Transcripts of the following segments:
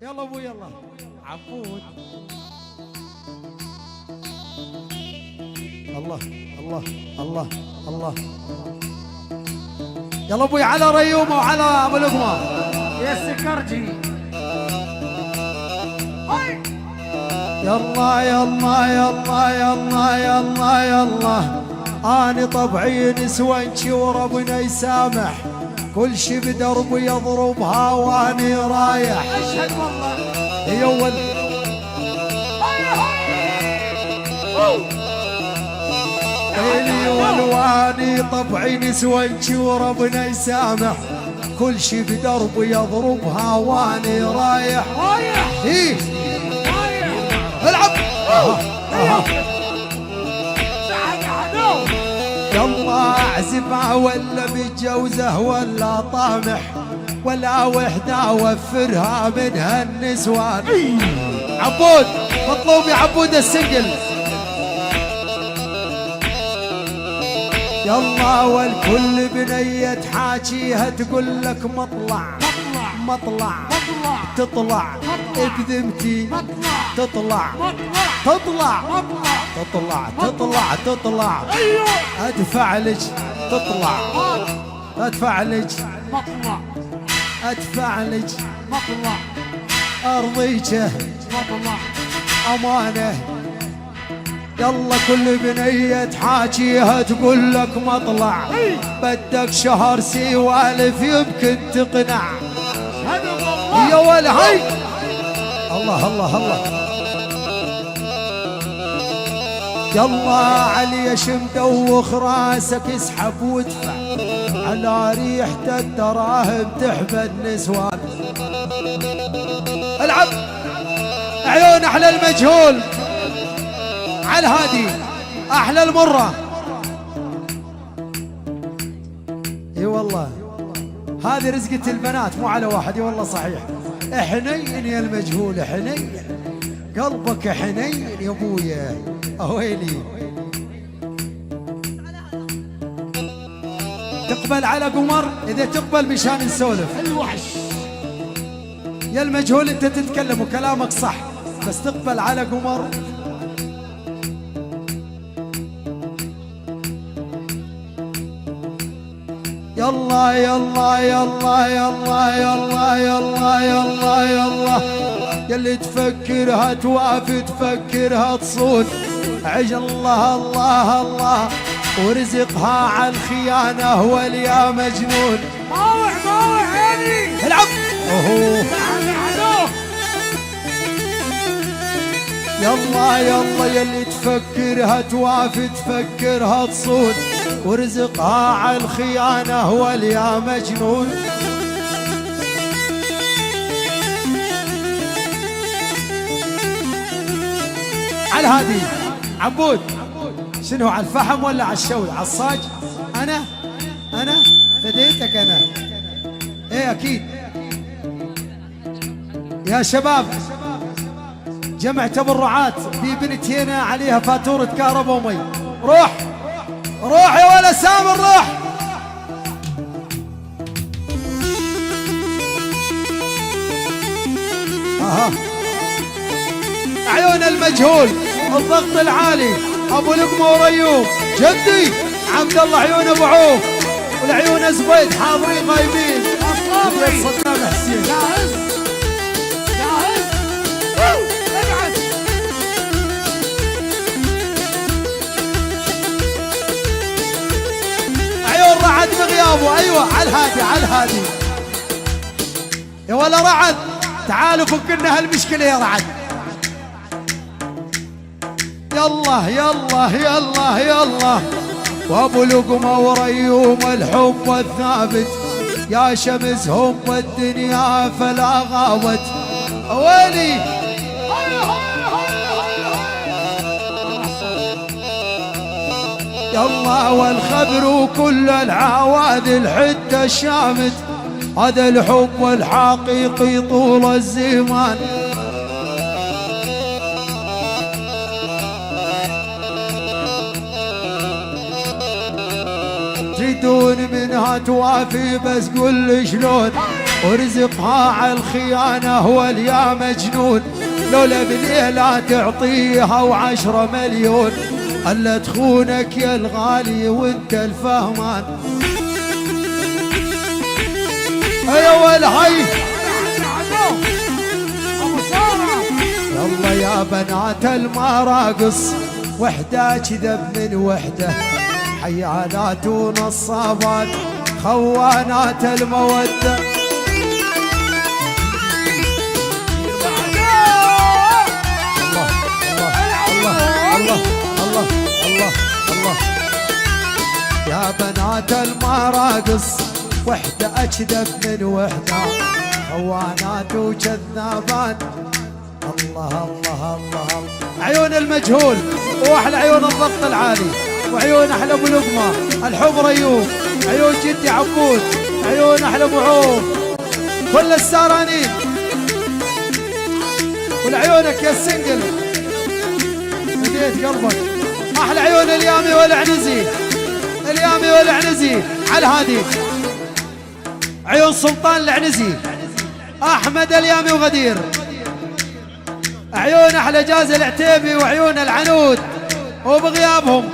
يلا ابو يلا عبود. الله الله الله الله. يلا ابوي على ريومه وعلى ابو لقمه يا سكرجي. يلا يلا يلا يلا يلا يلا. أنا طبعي نسوانشي وربنا يسامح، كل شي بدربي يضربها واني رايح. اشهد والله يا ول ويلي والواني طبعي نسوانشي وربنا يسامح، كل شي بدربي يضربها واني رايح. رايح ايه العب. يلا اعزبها ولا متجوزه ولا طامح، ولا وحده اوفرها منها النسوان. عبود مطلوب يا عبود السنجل. يلا والكل بنية تحاكيها تقول لك مطلع مطلع تطلع بذمتي تطلع تطلع تطلع تطلع تطلع ادفع لك تطلع ادفع لك مطلع ادفع لك مطلع ارضيك مطلع امانه. يلا كل بنية حاجيها تقول لك مطلع، بدك شهر سوالف يمكن تقنع. يا ولا هاي الله الله الله. يلا علي مدوخ راسك اسحب وادفع، على ريحة الدراهم تحمد نسوان. العب عيون احلى المجهول على الهادي احلى المره. اي والله هذه رزقة البنات مو على واحد. اي والله صحيح. حنين يا المجهول حنين، قلبك حنين يا ابويا اويلي. تقبل على قمر اذا تقبل مشان نسولف. الوحش يا المجهول انت تتكلم وكلامك صح، بس تقبل على قمر. يلا يلا يلا يلا يلا يلا يلا يلا. يلي تفكرها توافي تفكرها تصون، عج الله الله الله ورزقها على الخيانة واليا مجنون. ماوع ماوع عيني العب. اوهو يلا يلا. يلي تفكرها توافي تفكرها تصون، ورزقها على الخيانة واليا مجنون. على الهادي عبود. شنو على الفحم ولا على الشوي على الصاج؟ انا فديتك انا. ايه اكيد يا شباب. جمع تبرعات في بنتين عليها فاتورة كهرباء ومي. روح روح يا ولا سامر روح. اها عيون المجهول الضغط العالي ابو لقمه وريوم جدي عبد الله عيون ابو عوف والعيون زبيد حاضرين غايبين. اصلابي صدام حسين جاهز جاهز ابعث. عيون رعد بغيابه. ايوه على الهادي على الهادي يا ولا رعد. تعالوا فكنا هالمشكله يا رعد. يلا يلا يلا يلا. وابو لقمه وريوم الحب الثابت، يا شمس هم الدنيا فلا غابت. ويلي يلا والخبر وكل العواذل حتى الشامت، هذا الحب الحقيقي طول الزمان. تريدون منها توافي بس قول لي شلون. ورزقها على الخيانة واليا مجنون، لولا بليلة تعطيها و10 مليون، ألا تخونك يا الغالي وانت الفهمان. ايوه الهي يلا يا بنات المراقص، وحدة كذب من وحدة، حيانات ونصابات خوانات المودة. الله الله الله الله الله الله يا بنات المراقص، وحدة أكذب من وحدة، خوانات وكذابات. الله الله الله عيون المجهول، واحلى عيون الضغط العالي، وعيون احلى ابو لقمه الحب ريوب، عيون جدي عبود، عيون احلى ابو عوف، كل السارانين، ولعيونك يا السنجل هديت قلبك. احلى عيون اليامي والعنزي، اليامي والعنزي على الهادي، عيون سلطان العنزي، احمد اليامي وغدير، عيون احلى جاز العتيبي، وعيون العنود وبغيابهم،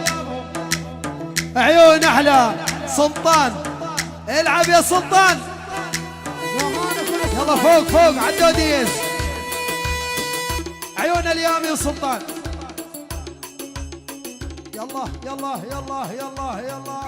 عيون احلى سلطان. العب يا سلطان، يلا فوق فوق عدوديز، عيون اليامي وسلطان. يلا يلا يلا يلا يلا